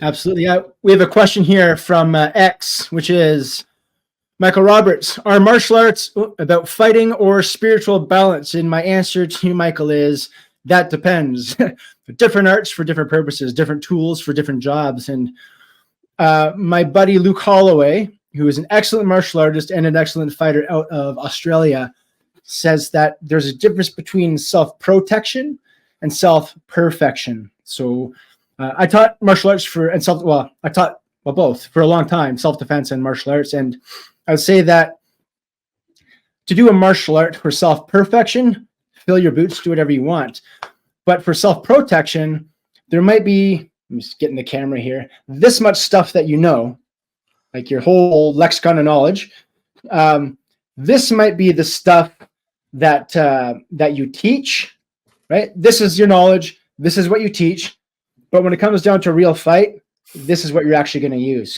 Absolutely. Yeah. We have a question here from X, which is Michael Roberts. Are martial arts about fighting or spiritual balance? And my answer to you, Michael, is that depends. Different arts for different purposes, different tools for different jobs. And my buddy Luke Holloway, who is an excellent martial artist and an excellent fighter out of Australia, says that there's a difference between self-protection and self-perfection. So I taught martial arts I taught both for a long time, self-defense and martial arts. And I would say that to do a martial art for self-perfection, fill your boots, do whatever you want. But for self-protection, there might be, I'm just getting the camera here, this much stuff that you know, like your whole lexicon of knowledge. This might be the stuff that you teach, right? This is your knowledge. This is what you teach. But when it comes down to a real fight, this is what you're actually going to use.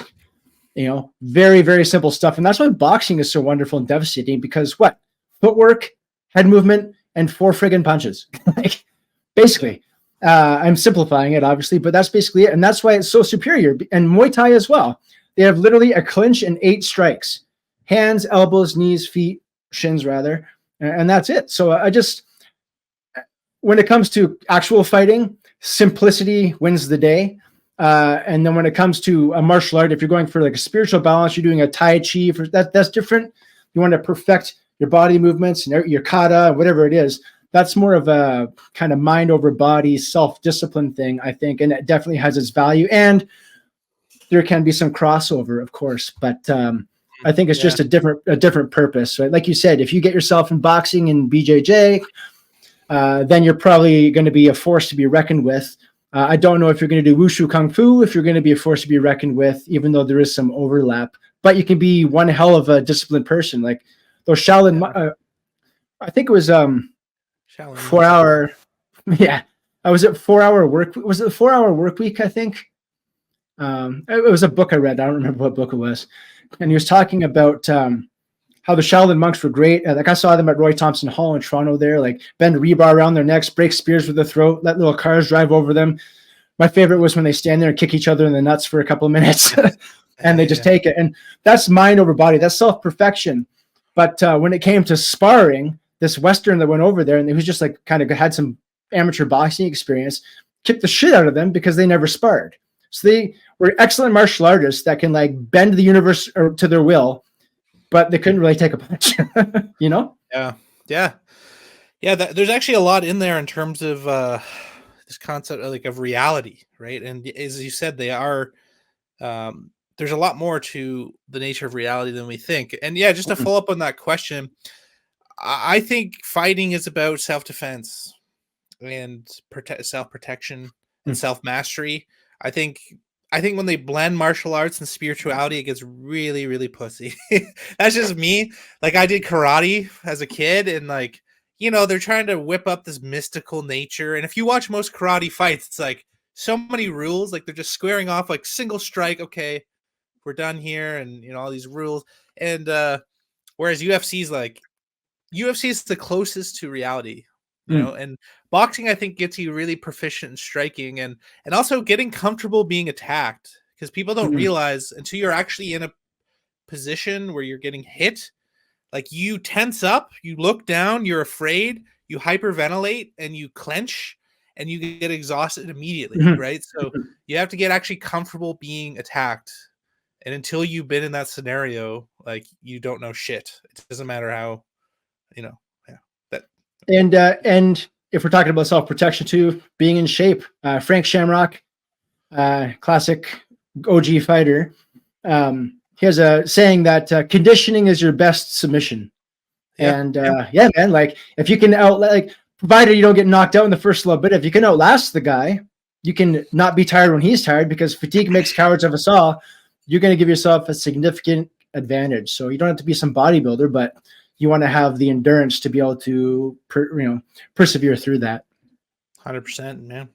You know, very, very simple stuff. And that's why boxing is so wonderful and devastating, because what? Footwork, head movement, and 4 friggin' punches. Like, basically. I'm simplifying it, obviously, but that's basically it. And that's why it's so superior. And Muay Thai as well. They have literally a clinch and 8 strikes. Hands, elbows, knees, feet, shins rather. And that's it. So when it comes to actual fighting, simplicity wins the day. And then when it comes to a martial art, if you're going for like a spiritual balance, you're doing a Tai Chi, that's different. You want to perfect your body movements and your kata, whatever it is. That's more of a kind of mind over body, self-discipline thing, I think. And it definitely has its value. And there can be some crossover, of course, but I think it's just a different purpose, right? Like you said, if you get yourself in boxing and BJJ, then you're probably going to be a force to be reckoned with. I don't know if you're going to do wushu kung fu, if you're going to be a force to be reckoned with, even though there is some overlap. But you can be one hell of a disciplined person. Like those Shaolin, I think it was 4 hour. Yeah, I was at 4 hour work. Was it a 4 hour work week? I think it was a book I read. I don't remember what book it was. And he was talking about how the Shaolin monks were great. Like I saw them at Roy Thompson Hall in Toronto there, like bend rebar around their necks, break spears with their throat, let little cars drive over them. My favorite was when they stand there and kick each other in the nuts for a couple of minutes and they just take it. And that's mind over body. That's self-perfection. But when it came to sparring, this Western that went over there and he was just like kind of had some amateur boxing experience, kicked the shit out of them because they never sparred. So they were excellent martial artists that can like bend the universe to their will, but they couldn't really take a punch, you know? Yeah. There's actually a lot in there in terms of this concept of reality, right? And as you said, they are, there's a lot more to the nature of reality than we think. And yeah, just to follow up on that question, I think fighting is about self-defense and self-protection and self-mastery. I think when they blend martial arts and spirituality, it gets really, really pussy. That's just me. Like I did karate as a kid and like, you know, they're trying to whip up this mystical nature. And if you watch most karate fights, it's like so many rules, like they're just squaring off like single strike. Okay, we're done here. And you know, all these rules. And whereas UFC is the closest to reality, you know, and boxing, I think, gets you really proficient in striking and also getting comfortable being attacked, because people don't realize until you're actually in a position where you're getting hit, like you tense up, you look down, you're afraid, you hyperventilate and you clench and you get exhausted immediately, right? So you have to get actually comfortable being attacked. And until you've been in that scenario, like you don't know shit. It doesn't matter how, you know, And if we're talking about self-protection too, being in shape, Frank Shamrock, classic OG fighter, he has a saying that conditioning is your best submission. And yeah, man, like if you can provided you don't get knocked out in the first little bit, if you can outlast the guy, you can not be tired when he's tired, because fatigue makes cowards of us all. You're going to give yourself a significant advantage. So you don't have to be some bodybuilder, but you want to have the endurance to be able to, persevere through that. 100%, man.